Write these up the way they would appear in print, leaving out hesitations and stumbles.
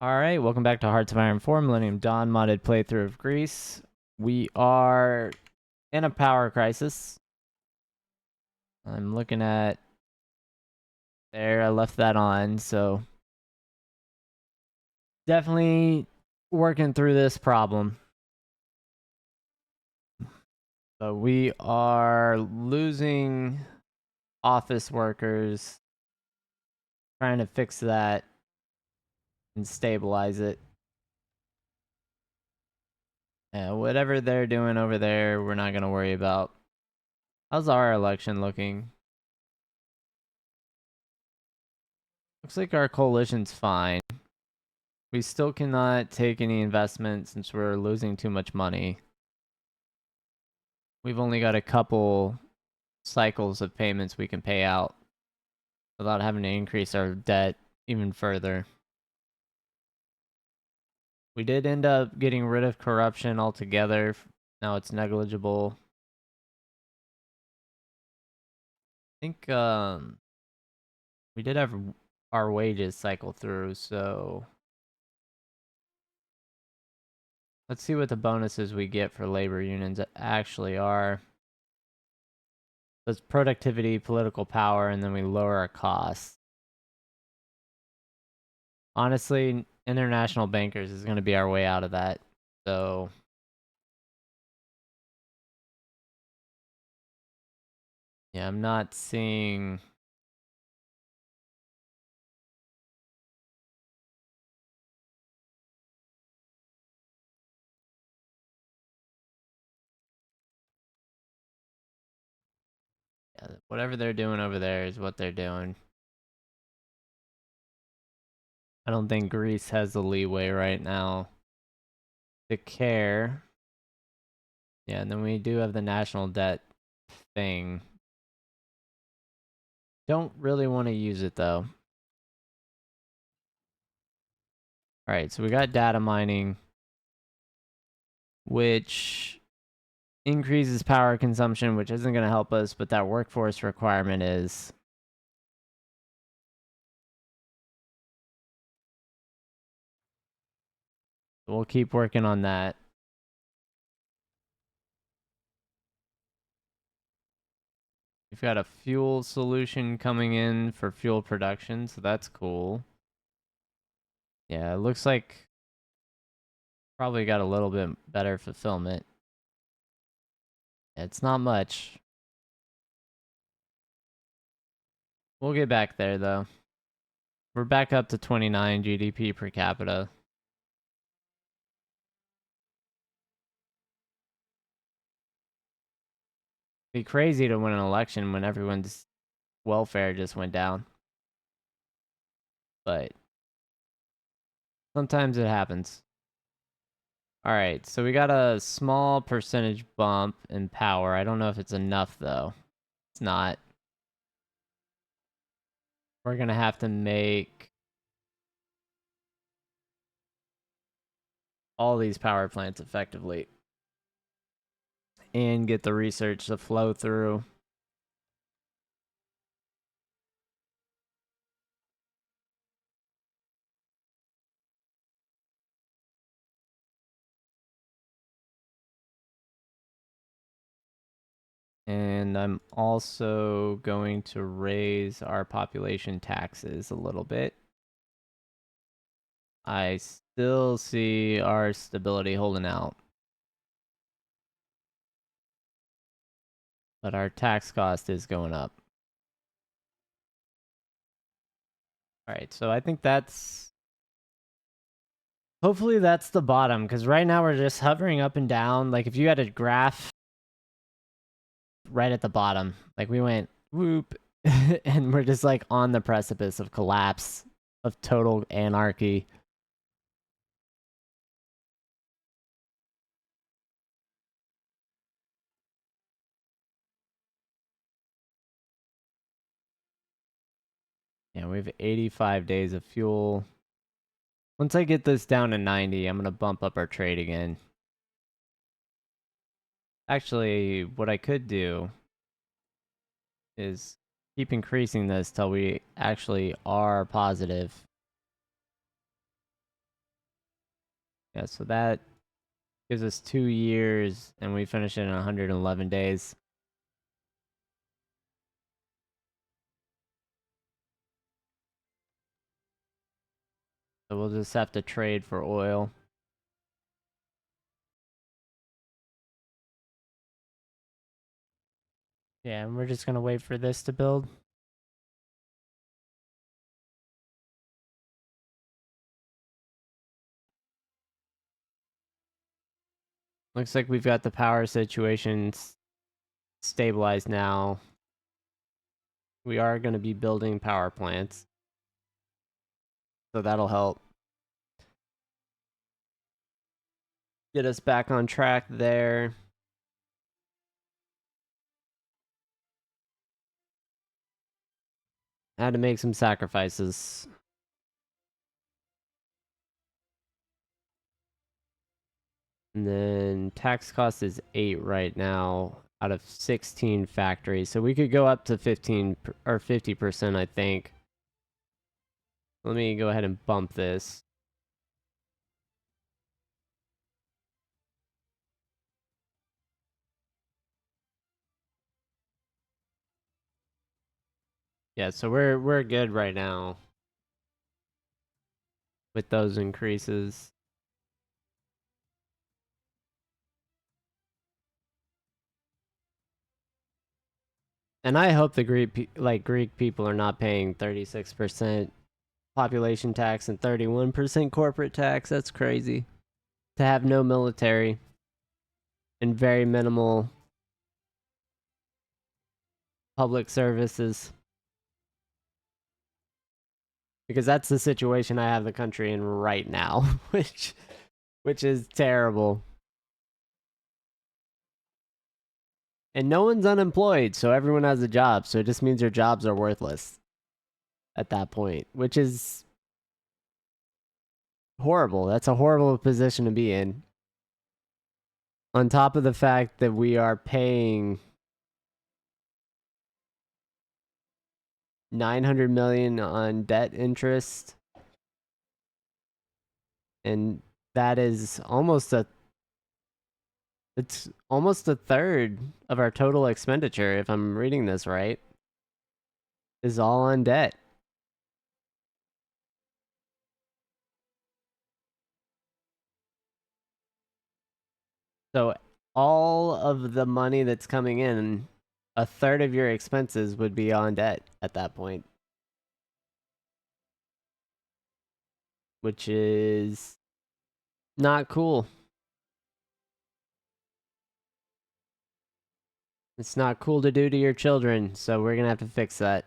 Alright, welcome back to Hearts of Iron 4, Millennium Dawn modded playthrough of Greece. We are in a power crisis. I'm looking at there, I left that on, so definitely working through this problem. So we are losing office workers, trying to fix that and stabilize it. Yeah, whatever they're doing over there, we're not going to worry about. How's our election looking? Looks like our coalition's fine. We still cannot take any investment since we're losing too much money. We've only got a couple cycles of payments we can pay out without having to increase our debt even further. We did end up getting rid of corruption altogether. Now it's negligible. I think we did have our wages cycle through, so let's see what the bonuses we get for labor unions actually are. That's productivity, political power, and then we lower our costs. Honestly, international bankers is going to be our way out of that. So yeah, I'm not seeing. Yeah, whatever they're doing over there is what they're doing. I don't think Greece has the leeway right now to care. Yeah, and then we do have the national debt thing. Don't really want to use it though. Alright, so we got data mining, which increases power consumption, which isn't going to help us, but that workforce requirement is. We'll keep working on that. We've got a fuel solution coming in for fuel production, so that's cool. Yeah, it looks like probably got a little bit better fulfillment. It's not much. We'll get back there though. We're back up to 29 GDP per capita. Be crazy to win an election when everyone's welfare just went down. But sometimes it happens. Alright, so we got a small percentage bump in power. I don't know if it's enough though. It's not. We're gonna have to make all these power plants effectively and get the research to flow through. And I'm also going to raise our population taxes a little bit. I still see our stability holding out. But our tax cost is going up. Alright, so I think that's. Hopefully that's the bottom, because right now we're just hovering up and down. Like if you had a graph right at the bottom, like we went whoop, and we're just like on the precipice of collapse, of total anarchy. Yeah, we have 85 days of fuel. Once I get this down to 90, I'm going to bump up our trade again. Actually, what I could do is keep increasing this till we actually are positive. Yeah, so that gives us 2 years, and we finish it in 111 days. So we'll just have to trade for oil. Yeah, and we're just gonna wait for this to build. Looks like we've got the power situation stabilized now. We are going to be building power plants, so that'll help get us back on track there. I had to make some sacrifices. And then tax cost is 8 right now out of 16 factories. So we could go up to 15 or 50%, I think. Let me go ahead and bump this. Yeah, so we're good right now with those increases. And I hope the Greek people are not paying 36% population tax and 31% corporate tax. That's crazy. To have no military and very minimal public services. Because that's the situation I have the country in right now, which is terrible. And no one's unemployed, so everyone has a job. So it just means your jobs are worthless at that point, which is horrible. That's a horrible position to be in. On top of the fact that we are paying 900 million on debt interest, and that is it's almost a third of our total expenditure, if I'm reading this right, is all on debt. So all of the money that's coming in, a third of your expenses would be on debt at that point, which is not cool. It's not cool to do to your children, so we're gonna have to fix that.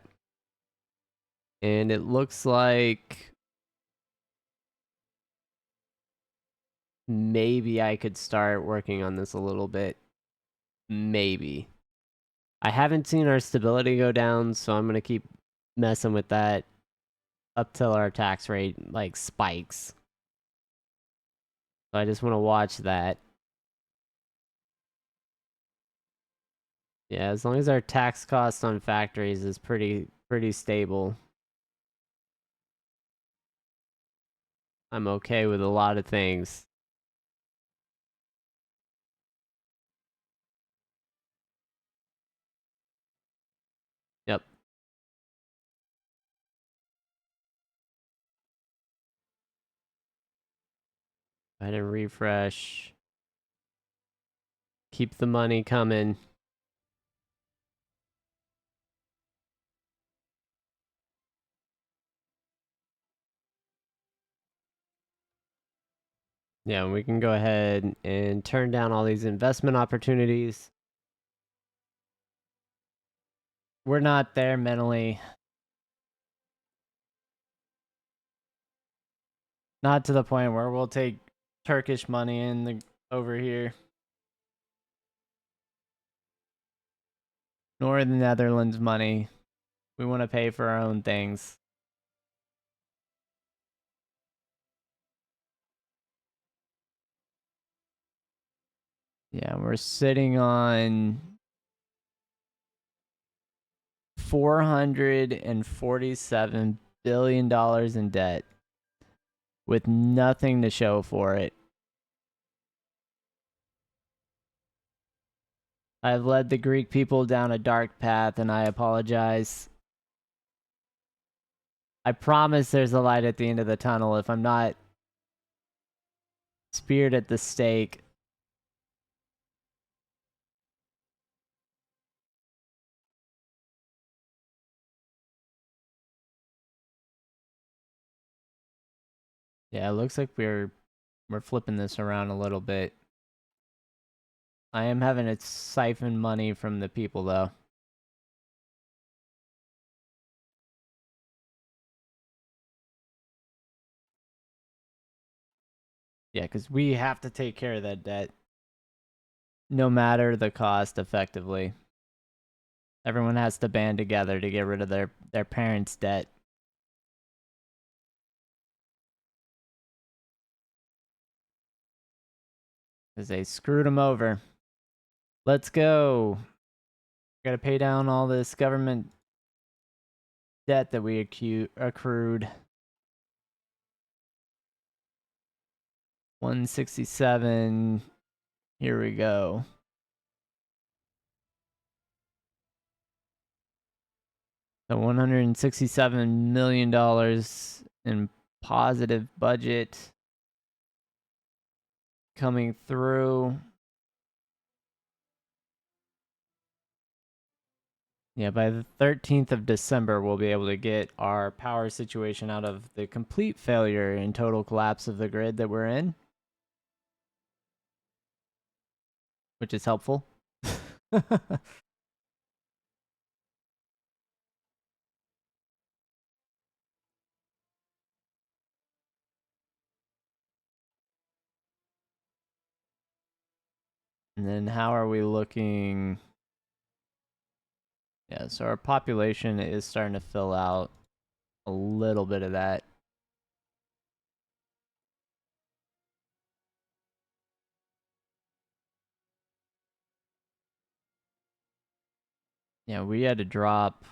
And it looks like maybe I could start working on this a little bit. Maybe. I haven't seen our stability go down, so I'm gonna keep messing with that up till our tax rate like spikes. So I just want to watch that. Yeah, as long as our tax cost on factories is pretty stable, I'm okay with a lot of things. Yep. Go ahead and refresh. Keep the money coming. Yeah, we can go ahead and turn down all these investment opportunities. We're not there mentally. Not to the point where we'll take Turkish money over here. Nor the Netherlands money. We want to pay for our own things. Yeah, we're sitting on $447 billion in debt with nothing to show for it. I've led the Greek people down a dark path, and I apologize. I promise there's a light at the end of the tunnel if I'm not speared at the stake. Yeah, it looks like we're flipping this around a little bit. I am having to siphon money from the people, though. Yeah, because we have to take care of that debt. No matter the cost, effectively. Everyone has to band together to get rid of their parents' debt. Because they screwed them over. Let's go. Gotta pay down all this government debt that we accrued. 167. Here we go. So $167 million in positive budget coming through. Yeah, by the 13th of December, we'll be able to get our power situation out of the complete failure and total collapse of the grid that we're in, which is helpful. And then how are we looking? Yeah, so our population is starting to fill out a little bit of that. Yeah, we had to drop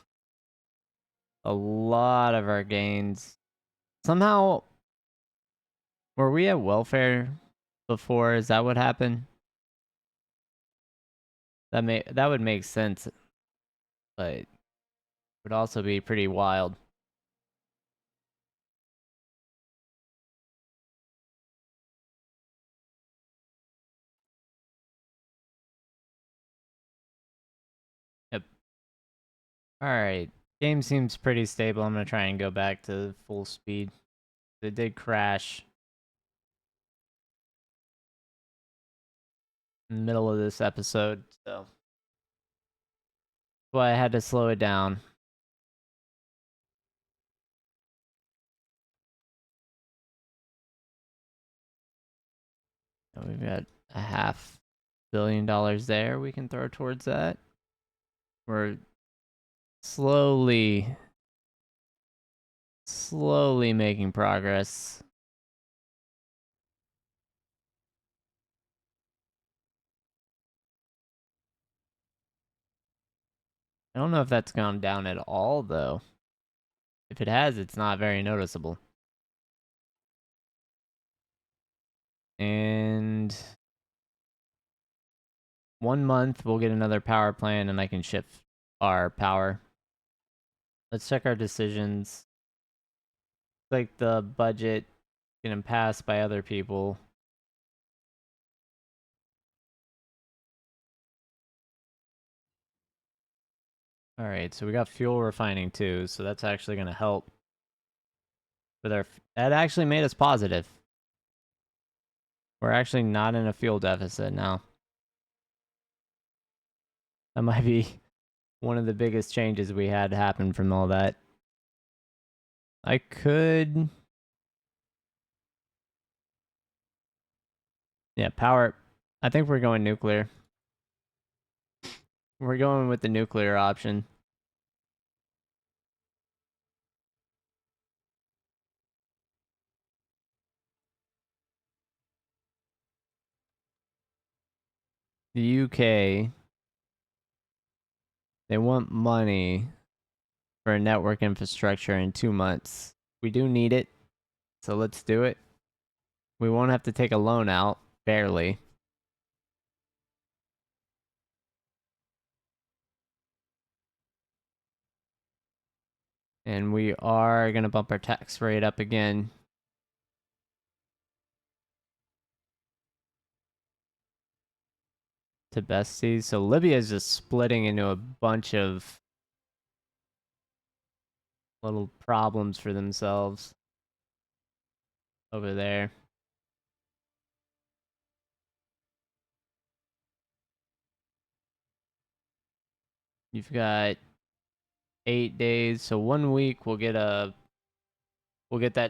a lot of our gains. Somehow, were we at welfare before? Is that what happened? That would make sense, but would also be pretty wild. Yep. Alright. Game seems pretty stable. I'm gonna try and go back to full speed. It did crash in the middle of this episode, so that's why I had to slow it down. And we've got a $500 million there we can throw towards that. We're slowly making progress. I don't know if that's gone down at all, though. If it has, it's not very noticeable. And 1 month, we'll get another power plant, and I can shift our power. Let's check our decisions. Like the budget getting passed by other people. All right, so we got fuel refining too, so that's actually going to help with our. That actually made us positive. We're actually not in a fuel deficit now. That might be one of the biggest changes we had happen from all that. I could. Yeah, power. I think we're going nuclear. We're going with the nuclear option. The UK, they want money for a network infrastructure in 2 months. We do need it, so let's do it. We won't have to take a loan out, barely. And we are going to bump our tax rate up again. To besties. So Libya is just splitting into a bunch of little problems for themselves over there. You've got 8 days, so 1 week we'll get that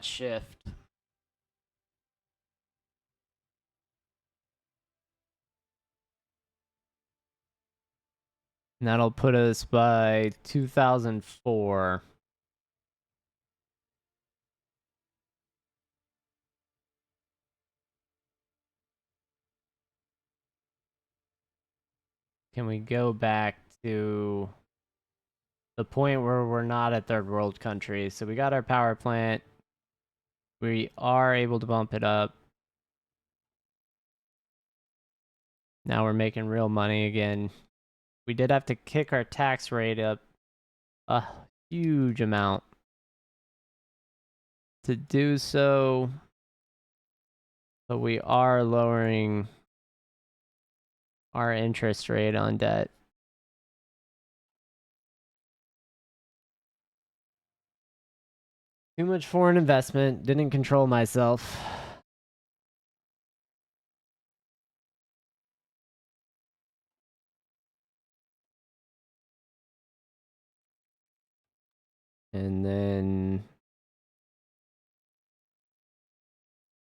shift. And that'll put us by 2004. Can we go back to the point where we're not a third world country? So we got our power plant. We are able to bump it up. Now we're making real money again. We did have to kick our tax rate up a huge amount to do so. But we are lowering our interest rate on debt. Too much foreign investment. Didn't control myself. And then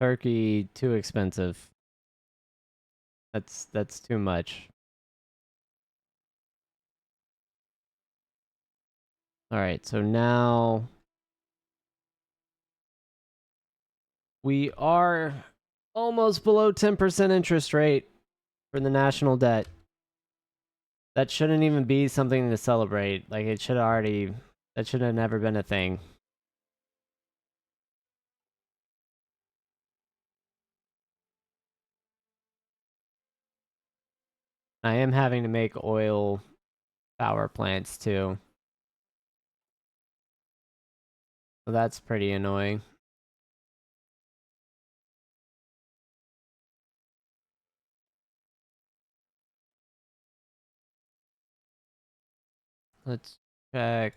Turkey, too expensive. That's too much. All right, so now we are almost below 10% interest rate for the national debt. That shouldn't even be something to celebrate. Like that should have never been a thing. I am having to make oil power plants too. So that's pretty annoying. Let's check.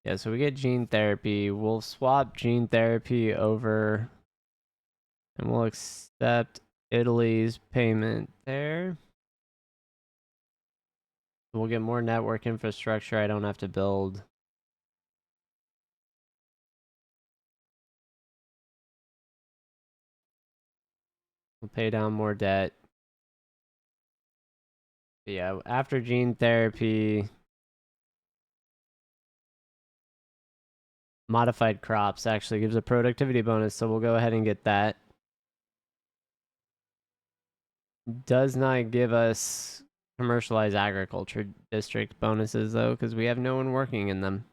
Yeah, so we get gene therapy. We'll swap gene therapy over and we'll accept Italy's payment there. We'll get more network infrastructure I don't have to build. We'll pay down more debt. But yeah, after gene therapy, modified crops actually gives a productivity bonus, so we'll go ahead and get that. Does not give us commercialized agriculture district bonuses though, because we have no one working in them.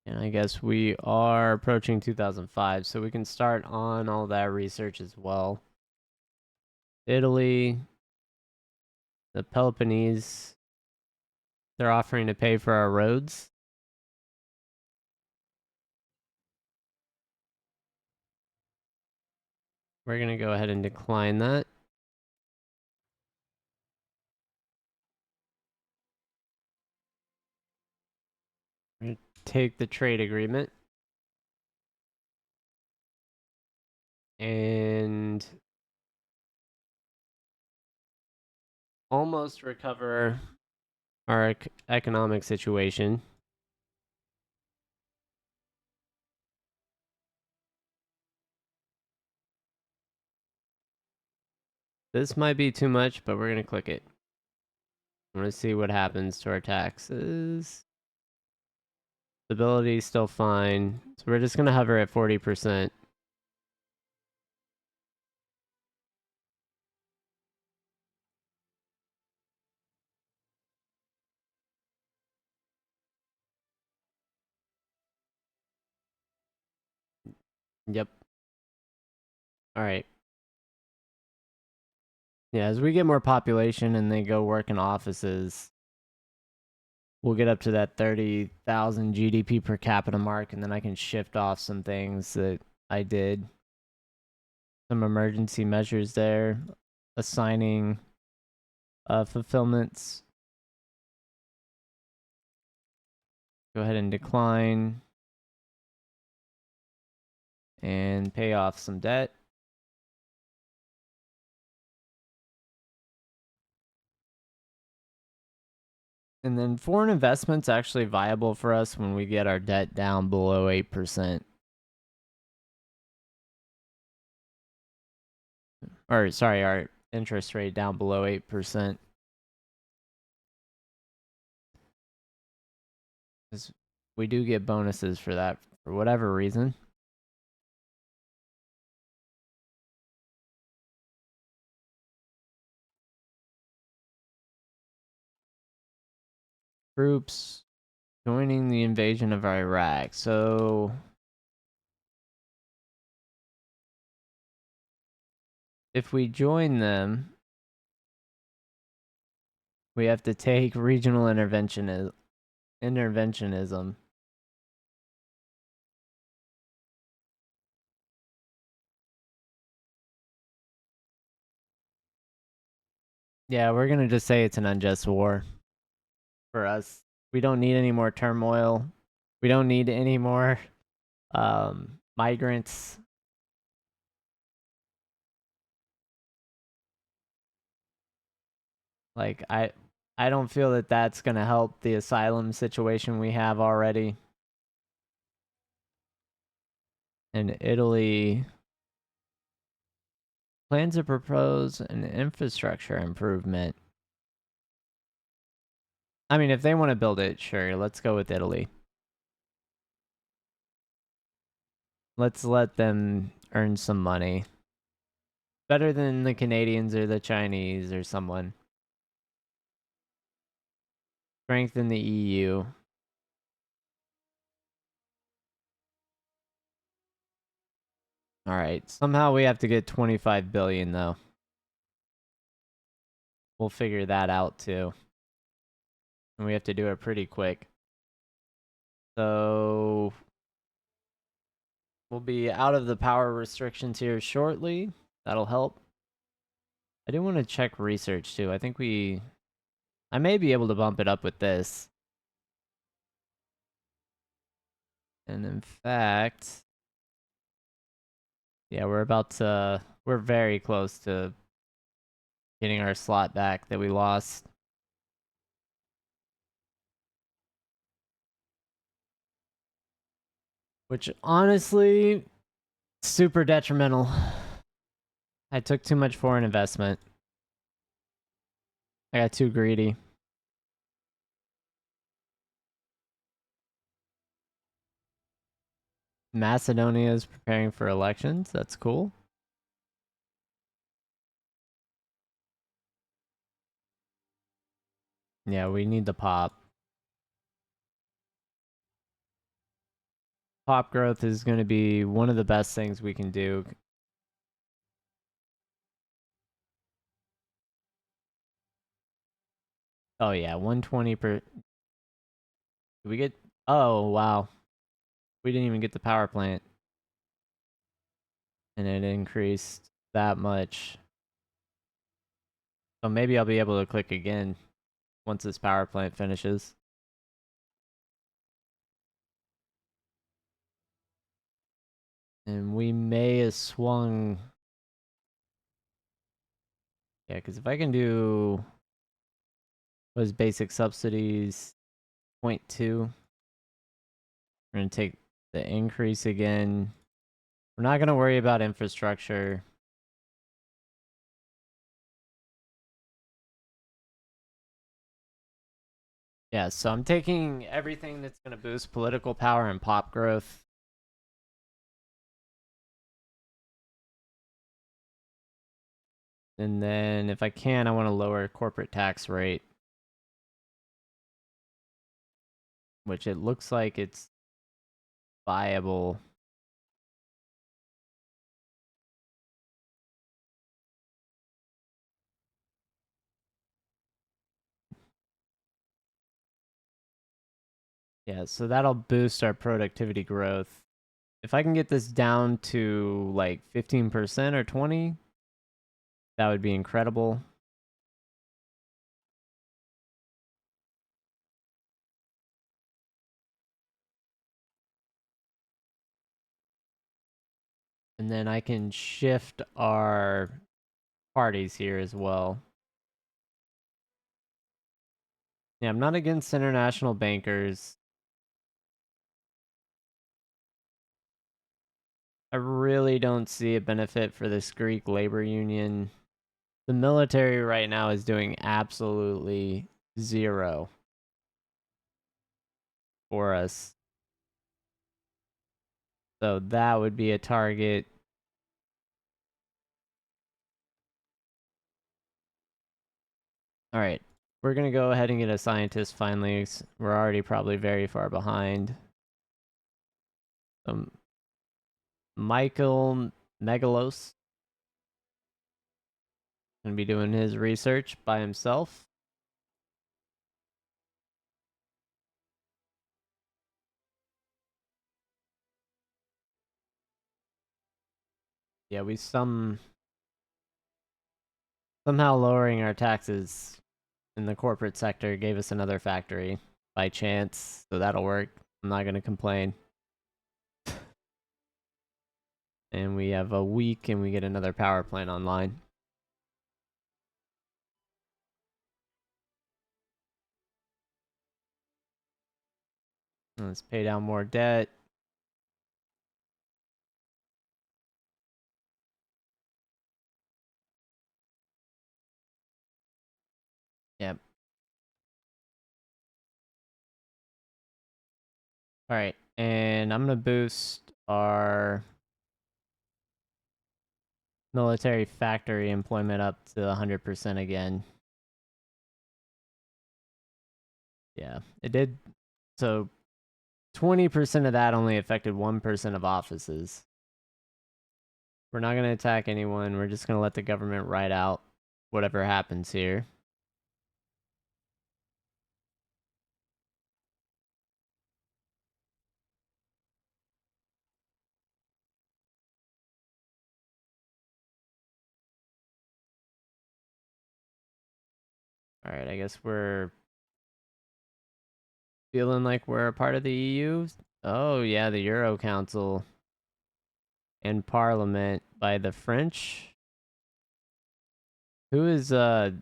And I guess we are approaching 2005, so we can start on all that research as well. Italy, the Peloponnese, they're offering to pay for our roads. We're going to go ahead and decline that. We're going to take the trade agreement. And almost recover our economic situation. This might be too much, but we're going to click it. I want to see what happens to our taxes. Stability still fine. So we're just going to hover at 40%. Yep. All right. Yeah, as we get more population and they go work in offices, we'll get up to that 30,000 GDP per capita mark, and then I can shift off some things that I did. Some emergency measures there, assigning fulfillments. Go ahead and decline and pay off some debt. And then foreign investment's actually viable for us when we get our debt down below 8%. Or, sorry, our interest rate down below 8%. Because we do get bonuses for that for whatever reason. Troops joining the invasion of Iraq. So if we join them, we have to take regional interventionism. Yeah, we're gonna just say it's an unjust war for us. We don't need any more turmoil. We don't need any more migrants. Like I don't feel that that's gonna help the asylum situation we have already. And Italy plans to propose an infrastructure improvement. I mean, if they want to build it, sure, let's go with Italy. Let's let them earn some money. Better than the Canadians or the Chinese or someone. Strengthen the EU. All right. Somehow we have to get 25 billion though. We'll figure that out too. And we have to do it pretty quick. So we'll be out of the power restrictions here shortly. That'll help. I do want to check research too. I may be able to bump it up with this. And in fact, yeah, we're very close to getting our slot back that we lost. Which honestly, super detrimental. I took too much foreign investment. I got too greedy. Macedonia is preparing for elections. That's cool. Yeah, we need the pop. Pop growth is going to be one of the best things we can do. Oh yeah, 120 per. Did we get? Oh wow, we didn't even get the power plant, and it increased that much. So maybe I'll be able to click again once this power plant finishes. And we may have swung. Yeah, because if I can do those basic subsidies, 0.2, we're going to take the increase again. We're not going to worry about infrastructure. Yeah, so I'm taking everything that's going to boost political power and pop growth. And then if I can, I want to lower corporate tax rate. Which it looks like it's viable. Yeah, so that'll boost our productivity growth. If I can get this down to like 15% or 20, that would be incredible. And then I can shift our parties here as well. Yeah, I'm not against international bankers. I really don't see a benefit for this Greek labor union. The military right now is doing absolutely zero for us. So that would be a target. All right. We're going to go ahead and get a scientist finally. We're already probably very far behind. Michael Megalos going to be doing his research by himself. Yeah, we somehow lowering our taxes in the corporate sector gave us another factory by chance, so that'll work. I'm not going to complain. And we have a week and we get another power plant online. Let's pay down more debt. Yep. All right. And I'm going to boost our military factory employment up to 100% again. Yeah, it did. So 20% of that only affected 1% of offices. We're not going to attack anyone. We're just going to let the government ride out whatever happens here. All right, I guess we're feeling like we're a part of the EU. Oh, yeah, the Euro Council and Parliament by the French. Who is whose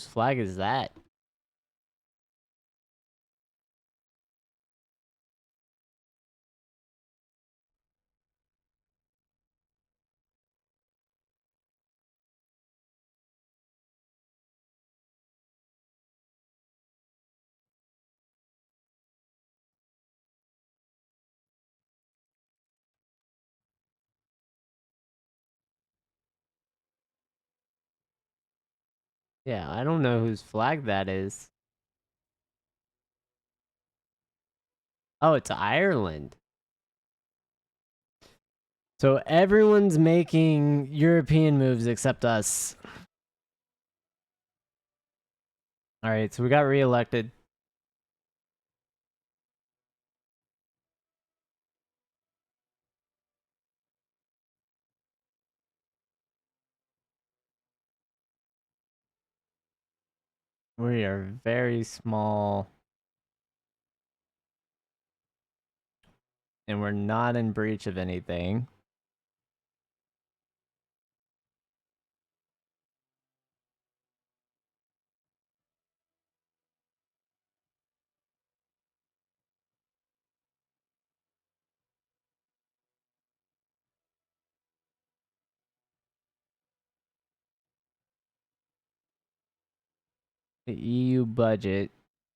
flag is that? Yeah, I don't know whose flag that is. Oh, it's Ireland. So everyone's making European moves except us. All right, so we got reelected. We are very small and we're not in breach of anything. The EU budget.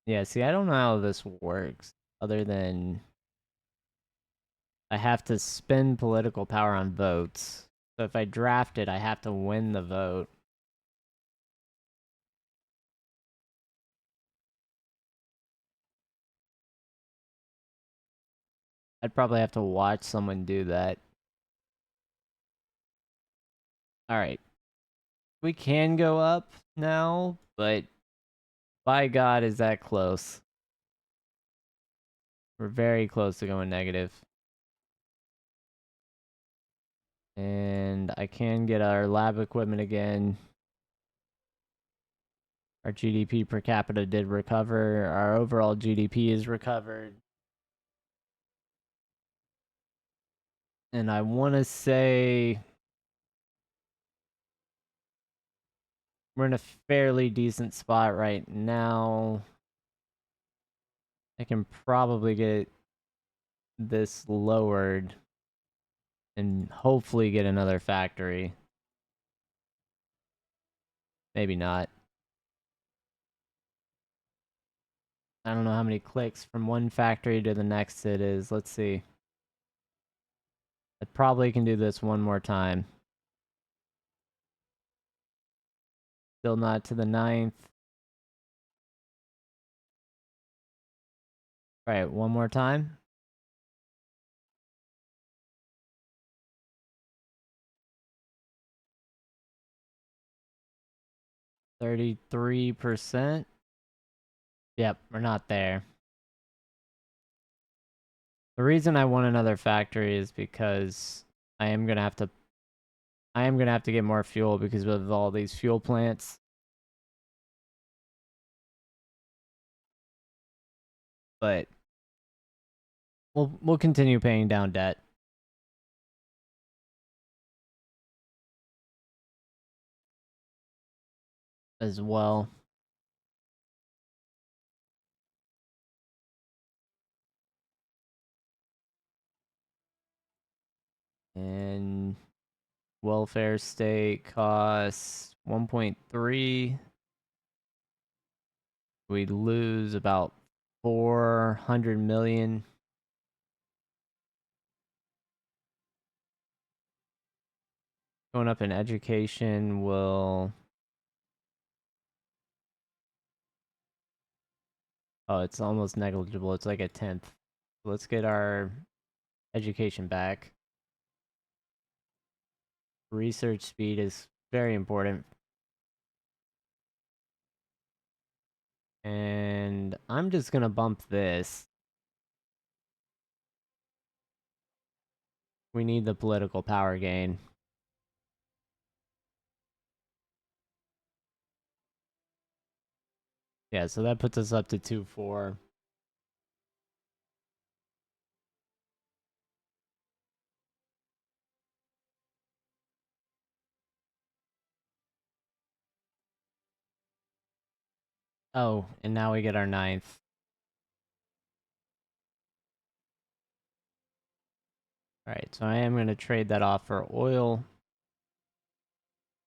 Yeah, see, I don't know how this works other than I have to spend political power on votes. So if I draft it, I have to win the vote. I'd probably have to watch someone do that. All right. We can go up now, but by God, is that close? We're very close to going negative. And I can get our lab equipment again. Our GDP per capita did recover. Our overall GDP is recovered. And I want to say we're in a fairly decent spot right now. I can probably get this lowered and hopefully get another factory. Maybe not. I don't know how many clicks from one factory to the next it is. Let's see. I probably can do this one more time. Still not to the 9th. All right, one more time. %33%. Yep, we're not there. The reason I want another factory is because I am gonna have to get more fuel because of all these fuel plants. But we'll continue paying down debt as well. And welfare state costs 1.3. We'd lose about 400 million. Going up in education will... Oh, it's almost negligible. It's like a 10th. Let's get our education back. Research speed is very important. And I'm just gonna bump this. We need the political power gain. Yeah, so that puts us up to 2-4. Oh, and now we get our 9th. Alright, so I am going to trade that off for oil.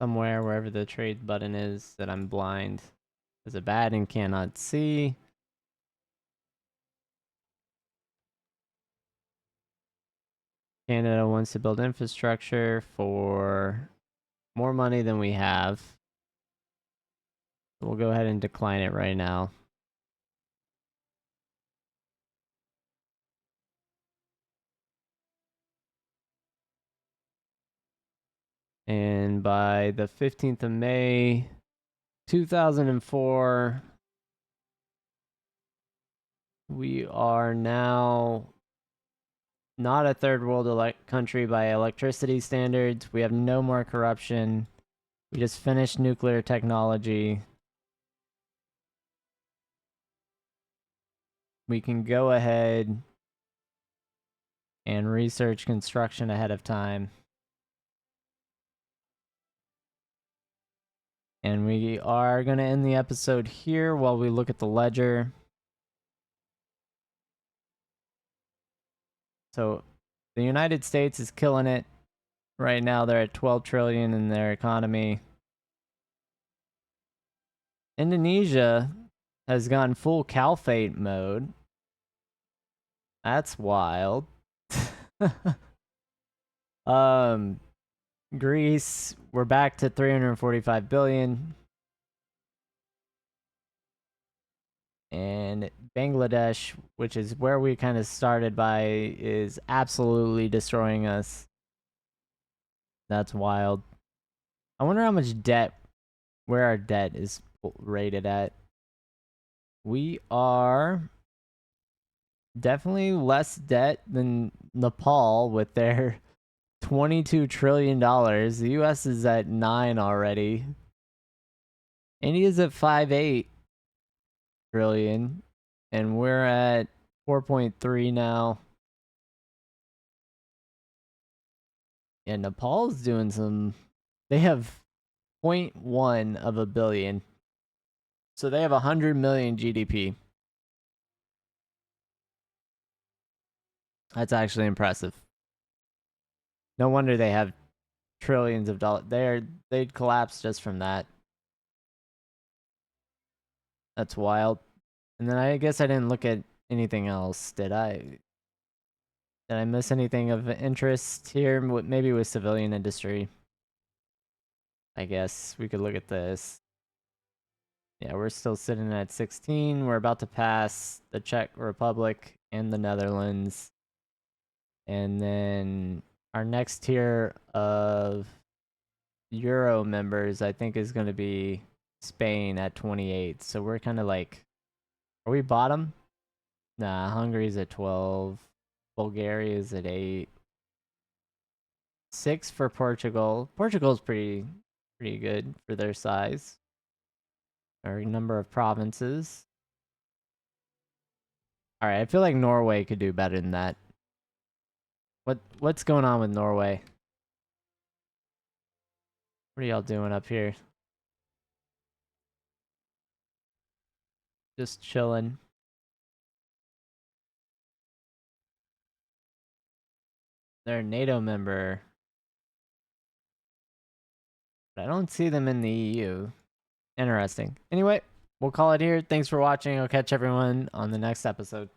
Somewhere, wherever the trade button is, that I'm blind. Is it bad and cannot see? Canada wants to build infrastructure for more money than we have. We'll go ahead and decline it right now. And by the 15th of May, 2004, we are now not a third world country by electricity standards. We have no more corruption. We just finished nuclear technology. We can go ahead and research construction ahead of time. And we are going to end the episode here while we look at the ledger. So the United States is killing it. Right now they're at 12 trillion in their economy. Indonesia has gone full caliphate mode. That's wild. Greece, we're back to 345 billion. And Bangladesh, which is where we kind of started by, is absolutely destroying us. That's wild. I wonder how much debt, where our debt is rated at. We are definitely less debt than Nepal with their $22 trillion. The US is at 9 already. India's at 5.8 trillion, and we're at 4.3 now. And Nepal's doing some. They have zero point 0.1 of a billion. So they have 100 million GDP. That's actually impressive. No wonder they have trillions of dollars. They'd collapse just from that. That's wild. And then I guess I didn't look at anything else, did I? Did I miss anything of interest here? Maybe with civilian industry. I guess we could look at this. Yeah, we're still sitting at 16. We're about to pass the Czech Republic and the Netherlands. And then our next tier of Euro members, I think, is going to be Spain at 28. So we're kind of like, are we bottom? Nah, Hungary's at 12. Bulgaria's at 8. 6 for Portugal. Portugal's pretty good for their size. Or number of provinces. All right, I feel like Norway could do better than that. What's going on with Norway? What are y'all doing up here? Just chilling. They're a NATO member, but I don't see them in the EU. Interesting. Anyway, we'll call it here. Thanks for watching. I'll catch everyone on the next episode.